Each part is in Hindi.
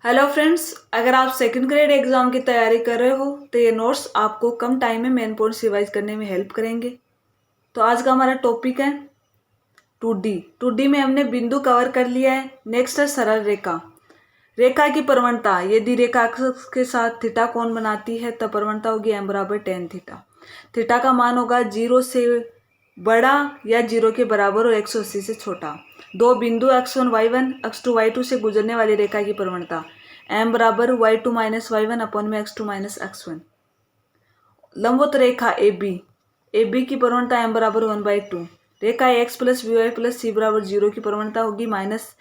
हेलो फ्रेंड्स, अगर आप सेकंड ग्रेड एग्जाम की तैयारी कर रहे हो तो ये नोट्स आपको कम टाइम में मेन पॉइंट्स रिवाइज करने में हेल्प करेंगे। तो आज का हमारा टॉपिक है 2D। 2D में हमने बिंदु कवर कर लिया है। नेक्स्ट है सरल रेखा। रेखा की प्रवणता, यदि रेखा अक्ष के साथ थीटा कोण बनाती है तब प्रवणता होगी m बराबर tan थीटा। थीटा का मान होगा 0 से बड़ा या 0 के बराबर और 180 से छोटा। दो बिंदु x1 y1 x2 y2 से गुजरने वाली रेखा की प्रवणता m बराबर y2 माइनस y1 अपॉन में x2 माइनस x1। लंबवत रेखा ए बी की प्रवणता m बराबर 1/2। रेखा x plus B Y plus सी बराबर 0 की प्रवणता होगी माइनस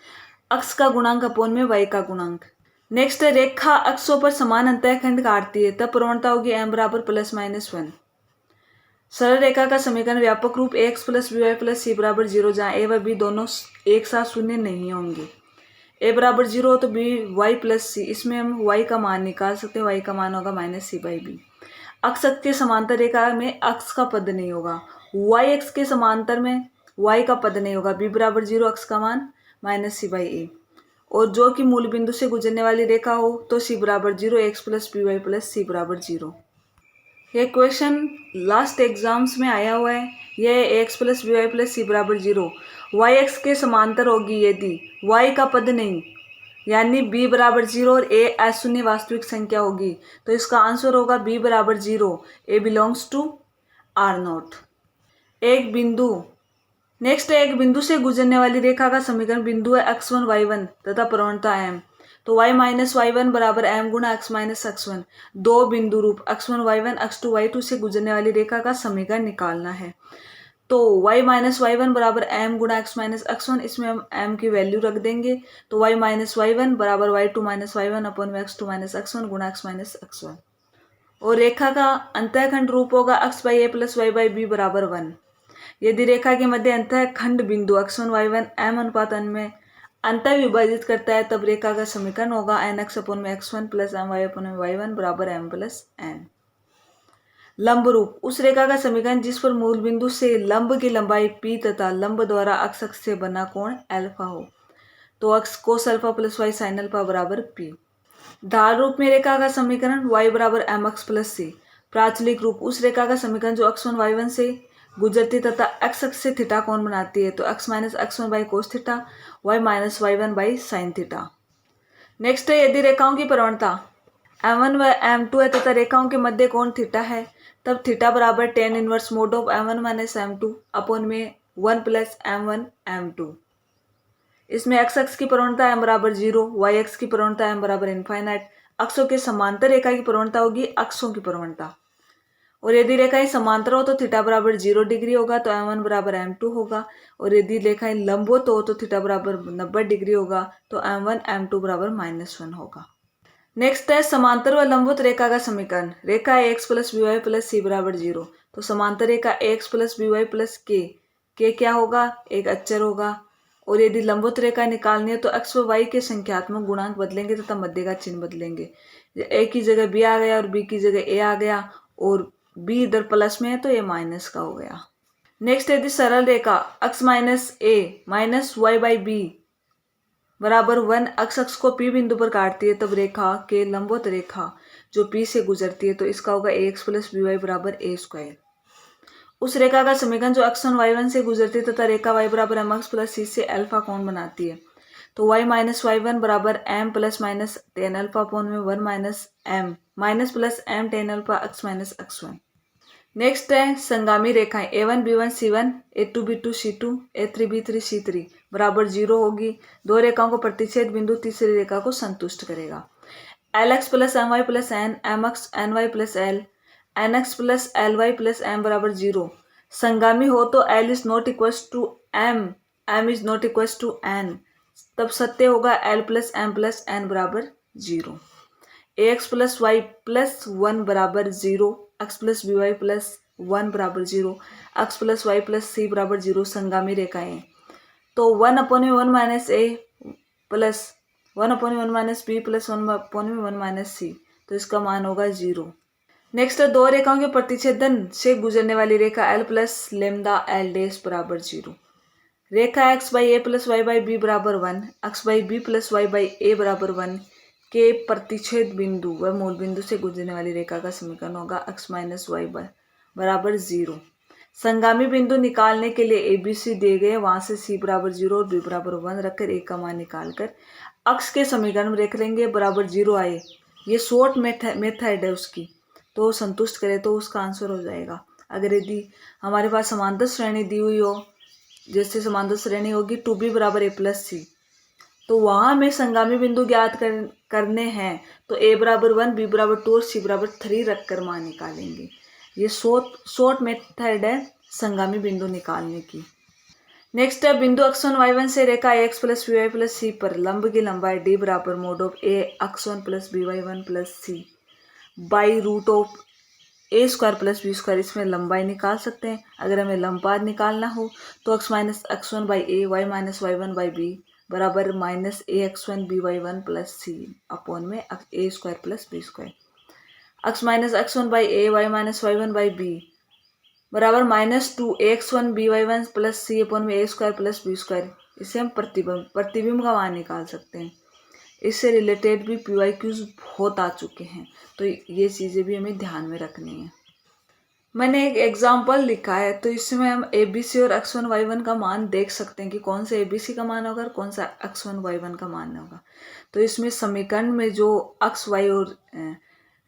अक्ष का गुणांक अपॉन में y का गुणांक। नेक्स्ट है रेखा अक्षों पर समान अंतःखंड काटती है तब प्रवणता होगी m बराबर प्लस माइनस 1। सरल रेखा का समीकरण व्यापक रूप x plus B Y plus सी बराबर 0 जहाँ ए व बी दोनों एक साथ शून्य नहीं होंगे। ए बराबर 0 हो तो बी वाई प्लस सी, इसमें हम वाई का मान निकाल सकते हैं। वाई का मान होगा माइनस सी बाई बी। अक्ष के समांतर रेखा में अक्ष का पद नहीं होगा। वाई एक्स के समांतर में वाई का पद नहीं होगा। बी बराबर 0, अक्ष का मान माइनस सी बाई ए। और जो कि मूल बिंदु से गुजरने वाली रेखा हो तो सी बराबर 0, x plus B Y plus सी बराबर 0। ये क्वेश्चन लास्ट एग्जाम्स में आया हुआ है। यह x plus B Y plus सी बराबर 0 वाई एक्स के समांतर होगी यदि वाई का पद नहीं, यानी b बराबर 0 और a अशून्य वास्तविक संख्या होगी। तो इसका आंसर होगा b बराबर 0, a belongs to or not. एक बिंदु, नेक्स्ट है एक बिंदु से गुजरने वाली रेखा का समीकरण। बिंदु है x1 y1 तथा प्रवणता m। तो y माइनस y1 बराबर m गुणा x माइनस x1। दो बिंदु रूप x1 y1 x2 y2 से गुजरने वाली रेखा का समीकरण निकालना है। तो y माइनस y1 बराबर m गुणा x माइनस x1, इसमें हम m की वैल्यू रख देंगे। तो y माइनस y1 बराबर y2 माइनस y1 अपन में x2 माइनस x1 गुणा x माइनस x1। और रेखा का अंतःखंड रूप होगा x by a plus y by b बराबर 1। यदि रेखा के मध्य अंतःखंड बिंदु x1 y1 m अनुपात n में अंतर विभाजित करता है तब रेखा का समीकरण होगा एन एक्स अपन में x1 प्लस एम वाई अपन में y1 बराबर m प्लस n। लंब रूप, उस रेखा का समीकरण जिस पर मूल बिंदु से लंब की लंबाई p तथा लंब द्वारा अक्ष से बना कोण अल्फा हो। तो अक्ष cos alpha plus y sin alpha बराबर p। ढाल रूप में रेखा का समीकरण y बराबर एम एक्स प्लस सी। प्राचलिक रूप, उस रेखा का समीकरण जो x1 y1 से गुजरती तथा x अक्ष से थीटा कोण बनाती है। तो x minus x1 by cos theta, y minus y1 by sine theta. Next है यदि रेखाओं की प्रवणता m1 व m2 है तथा रेखाओं के मध्य कोण थीटा है तब थीटा बराबर tan inverse mod of m1 minus m2 upon में 1 प्लस m1 m2। इसमें x अक्ष की प्रवणता m बराबर 0, y अक्ष की प्रवणता m बराबर इनफाइनाइट। अक्षों के समांतर रेखा की प्रवणता होगी अक्षों की प्रवणता। और यदि रेखाएं समांतर हो तो थीटा बराबर 0 डिग्री होगा तो m1 बराबर m2 होगा। और यदि रेखाएं लंबवत हो तो थीटा बराबर 90 डिग्री होगा तो m1 m2 बराबर -1 होगा। नेक्स्ट है समांतर व लंबवत रेखा का समीकरण। रेखा x plus B Y plus सी बराबर 0। तो समांतर रेखा x plus B Y plus के क्या होगा, एक अचर होगा। और यदि लंबवत रेखा निकालनी है तो एक्स व वाई के संख्यात्मक गुणांक बदलेंगे तथा मध्य का चिन्ह बदलेंगे। ए की जगह बी आ गया और बी की जगह ए आ गया और बी इधर प्लस में है तो ये माइनस का हो गया। नेक्स्ट यदि सरल रेखा x minus a minus y by b बराबर 1 अक्ष को P बिंदु पर काटती है तब रेखा के लंबवत रेखा जो P से गुजरती है तो इसका होगा ax प्लस बी वाई बराबर a स्क्वायर। उस रेखा का समीकरण जो x1 y1 से गुजरती है तथा रेखा y बराबर एम एक्स प्लस सी से अल्फा कोण बनाती है। तो y माइनस y1 बराबर m plus minus tan alpha upon में 1 minus m minus plus m tan alpha x minus x1। Next है संगामी रेखाएं a1 b1 c1 a2 b2 c2 a3 b3 c3 बराबर 0 होगी। दो रेखाओं को प्रतिच्छेद बिंदु तीसरी रेखा को संतुष्ट करेगा। lx plus m y plus n m x n y plus l n x plus l y plus m बराबर 0 संगामी हो तो l is not equals to m, m is not equals to n, तब सत्य होगा l plus m plus n बराबर 0। ax प्लस वाई प्लस 1 बराबर 0, x plus B Y plus 1 बराबर 0, x प्लस वाई प्लस सी बराबर 0 संगामी रेखाएं। तो 1 अपॉन में 1 माइनस ए प्लस 1 अपॉन में 1 माइनस बी प्लस 1 अपॉन में 1 माइनस सी, तो इसका मान होगा 0। नेक्स्ट है दो रेखाओं के प्रतिच्छेदन से गुजरने वाली रेखा l plus lambda l dash बराबर 0। रेखा x by a plus y by b बराबर 1, x by b plus y by a बराबर 1 के प्रतिच्छेद बिंदु व मूल बिंदु से गुजरने वाली रेखा का समीकरण होगा x माइनस वाई बराबर 0। संगामी बिंदु निकालने के लिए ए बी सी दिए गए, वहां से c बराबर 0 और b बराबर 1 रखकर a का मान निकालकर अक्ष के समीकरण में रख लेंगे। बराबर 0 आए, ये शॉर्ट मेथड है उसकी, तो संतुष्ट करे तो उसका आंसर हो जाएगा। अगर यदि हमारे पास समांतर श्रेणी दी हुई हो, जैसे समांतर श्रेणी होगी 2b बराबर a प्लस सी, तो वहां हमें संगामी बिंदु ज्ञात करने हैं, तो a बराबर 1, b बराबर 2 और c बराबर 3 रखकर मान निकालेंगे। ये शॉर्ट मेथड है संगामी बिंदु निकालने की। नेक्स्ट है बिंदु x1 y1 से रेखा ax plus by plus c पर लंब की लंबाई d बराबर mod of a x1 plus by1 plus c by root of a square plus b square, इसमें लंबाई निकाल सकते हैं। अगर हमें लंबाई निकालना हो तो x minus x1 by a, y minus y1 by b बराबर minus a x1 b y1 plus c upon में a square plus b square. x minus x1 by a, y minus y1 by b बराबर -2 x1 by1 plus c upon में a square plus b square. इससे हम प्रतिबिंब का मान निकाल सकते हैं। इससे रिलेटेड भी PYQs बहुत आ चुके हैं, तो ये चीज़ें भी हमें ध्यान में रखनी है। मैंने एक एग्जाम्पल लिखा है, तो इसमें हम ABC और x1 y1 का मान देख सकते हैं कि कौन सा ABC का मान होगा और कौन सा x1 y1 का मान होगा। तो इसमें समीकरण में जो x, y और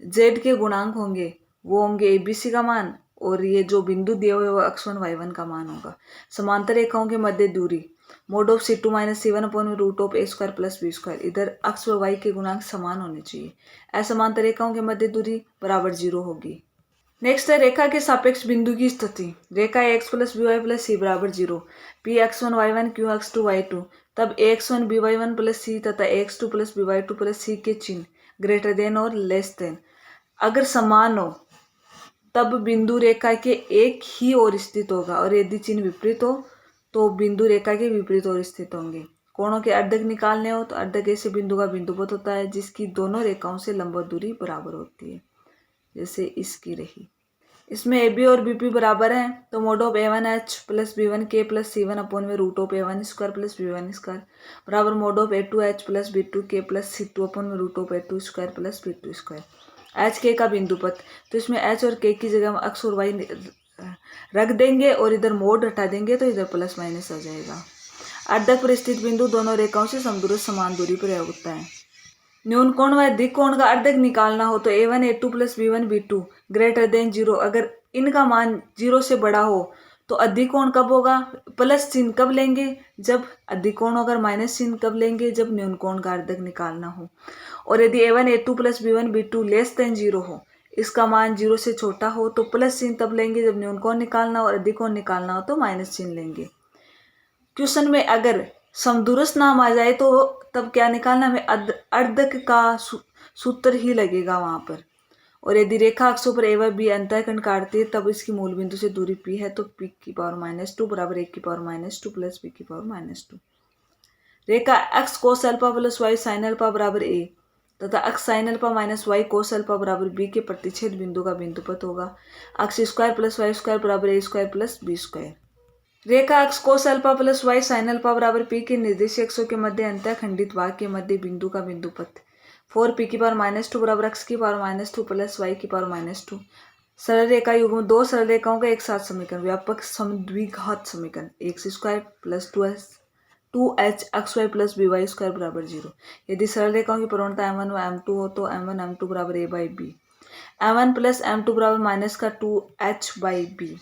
z के गुणांक होंगे वो होंगे ABC का मान, और ये जो बिंदु दिए हुए वो x1 y1 का मान होगा। समांतर रेखाओं के मध्य दूरी mod of C2 minus C1 upon root of a square plus b square. इधर x व y के गुणांक समान होने चाहिए। असमांतर रेखाओं के मध्य दूरी बराबर 0 होगी। नेक्स्ट है रेखा के सापेक्ष बिंदु की स्थिति। रेखा x plus B Y plus सी बराबर 0, P x1 y1 Q x2 y2, तब ax1 by1 प्लस सी तथा ax2 प्लस by2 प्लस सी के चिन्ह ग्रेटर देन और लेस देन अगर समान हो तब बिंदु रेखा के एक ही ओर स्थित होगा, और यदि चिन्ह विपरीत हो तो बिंदु रेखा के विपरीत ओर स्थित होंगे। कोणों के अर्धक निकालने हो तो अर्धक ऐसे बिंदु का बिंदुपथ होता है जिसकी दोनों रेखाओं से लंबवत दूरी बराबर होती है, जैसे इसकी रही। इसमें AB और BP बराबर हैं, तो mod of A1H plus B1K plus C1 upon में root of A1 square plus B1 square बराबर mod of A2H plus B2K plus C2 upon में root of A2 square plus B2 square. H k का बिंदुपथ, तो इसमें एच और के की जगह हम एक्स और वाई रख देंगे और इधर मोड हटा देंगे तो इधर प्लस माइनस आ जाएगा। अर्धक पर स्थित बिंदु दोनों रेखाओं से समदूरस्थ समान दूरी पर होता है। न्यून कोण व अधिक कोण का अर्धक निकालना हो तो A1 A2 plus B1 B2 greater than 0, अगर इनका मान 0 से बड़ा हो तो अधिक कोण कब होगा? प्लस चिन्ह कब लेंगे? जब अधिक कोण होगा। माइनस चिन्ह कब लेंगे? जब न्यून कोण का अर्धक निकालना हो। और यदि A1 A2 plus B1 B2 less than 0 हो, इसका मान 0 से छोटा हो, तो प्लस चिन्ह तब लेंगे जब न्यून कोण निकालना हो, और अधिक कोण निकालना हो तो माइनस चिन्ह लेंगे। क्वेश्चन में अगर समदूरस्थ नाम आ जाए तो तब क्या निकालना? हमें अर्धक का सूत्र ही लगेगा वहां पर। और यदि रेखा अक्षों पर A व B अंतःखंड काटती है तब इसकी मूल बिंदु से दूरी P है, तो P की पावर -2 बराबर 1 की पावर -2 प्लस P की पावर -2। रेखा x cos alpha plus y sin alpha बराबर a तथा x sin alpha minus y cos alpha बराबर b के प्रतिच्छेद बिंदु का बिंदुपथ होगा x square plus y square बराबर a square plus b square. रेखा x cos alpha plus y sin alpha बराबर p के निर्देशीय अक्षों के मध्य अंतःखंडित भाग के मध्य बिंदु का बिंदुपथ 4p की पावर -2 बराबर x की पावर -2 प्लस y की पावर -2। सरल रेखा युग्म दो सरल रेखाओं का एक साथ समीकरण व्यापक द्विघात समीकरण x square plus 2h xy plus by square बराबर 0। यदि सरल रेखाओं की प्रवणता m1 व m2 हो तो m1 m2 बराबर a by B, m1 plus m2 बराबर माइनस का 2h बाई बी।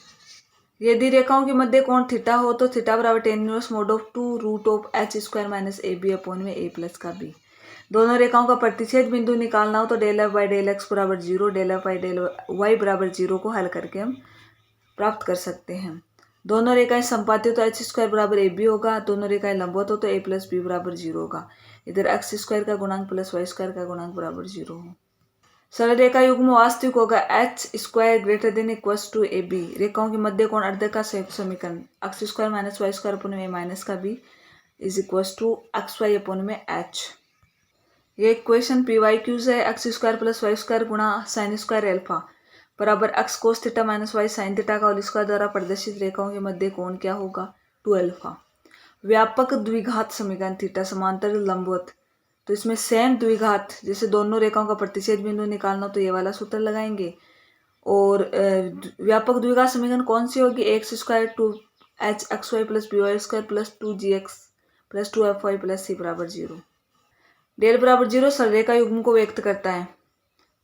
यदि रेखाओं के मध्य कोण थीटा हो तो थीटा बराबर tan inverse mod of 2 root of h square minus a b upon में a प्लस का b। दोनों रेखाओं का प्रतिच्छेद बिंदु निकालना हो तो del f by del x बराबर 0, del f by del y बराबर 0 को हल करके हम प्राप्त कर सकते हैं। दोनों रेखाएं संपाती हो तो एच स्क्वायर बराबर ए बी होगा, दोनों रेखाएं लंबवत हो तो ए प्लस बी बराबर 0 होगा। इधर एक्स स्क्वायर का गुणांक प्लस वाई स्क्वायर का गुणांक बराबर 0 हो। सरल रेखा युग्म वास्तविक होगा h square greater than equals to a b. रेखाओं के मध्य कोण अर्धक का संयुक्त समीकरण x square minus y square upon में माइनस का b is equals to x y upon में एच। ये इक्वेशन PYQs है। X square plus y square गुणा साइन स्क्वायर एल्फा बराबर x cos theta minus y sin theta का होल स्क्वायर द्वारा प्रदर्शित रेखाओं के मध्य कोण क्या होगा? 2 अल्फा। व्यापक द्विघात समीकरण थीटा समांतर लंबवत तो इसमें सेम द्विघात, जैसे दोनों रेखाओं का प्रतिच्छेद बिंदु निकालना तो ये वाला सूत्र लगाएंगे। और व्यापक द्विघात समीकरण कौन सी होगी, x square two h x y plus B y square plus 2gx plus 2fy plus सी बराबर 0। डेल बराबर 0 सरलरेखा युग्म को व्यक्त करता है,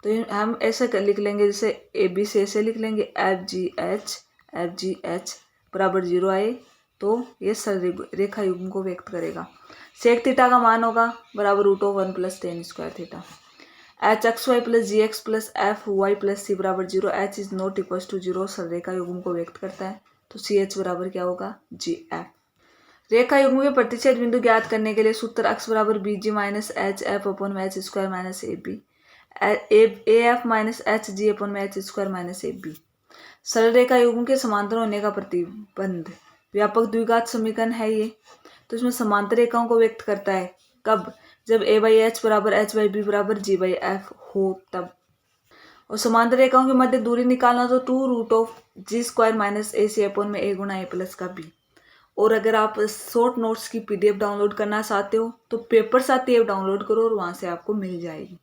तो हम ऐसे लिख लेंगे, जैसे ए बी से ऐसे लिख लेंगे, एफ जी एच बराबर 0 आए तो ये सरलरेखा युग्म को व्यक्त करेगा। सेक थीटा का मान होगा बराबर √1 plus tan square theta. H x y plus g x plus f y plus सी बराबर 0, h is not equal to 0 सरलरेखा युग्म को व्यक्त करता है, तो सी एच बराबर क्या होगा, जी एफ। रेखा युग्म के प्रतिच्छेद बिंदु ज्ञात करने के लिए सूत्र एक्स बराबर b g minus h f upon में h square minus a b, a f minus h g upon में h square minus a b. सरल रेखा युग्म के समांतर होने का प्रतिबंध व्यापक द्विघात समीकरण है ये, तो इसमें समांतर रेखाओं को व्यक्त करता है कब, जब ए बाई एच बराबर एच बाई बी बराबर जी बाई एफ हो तब। और समांतर रेखाओं के मध्य दूरी निकालना तो 2√g स्क्वायर माइनस ए सी अपन में ए गुणा ए प्लस का बी। और अगर आप शॉर्ट नोट्स की PDF डाउनलोड करना चाहते हो तो पेपर साथ ही ऐप डाउनलोड करो और वहां से आपको मिल जाएगी।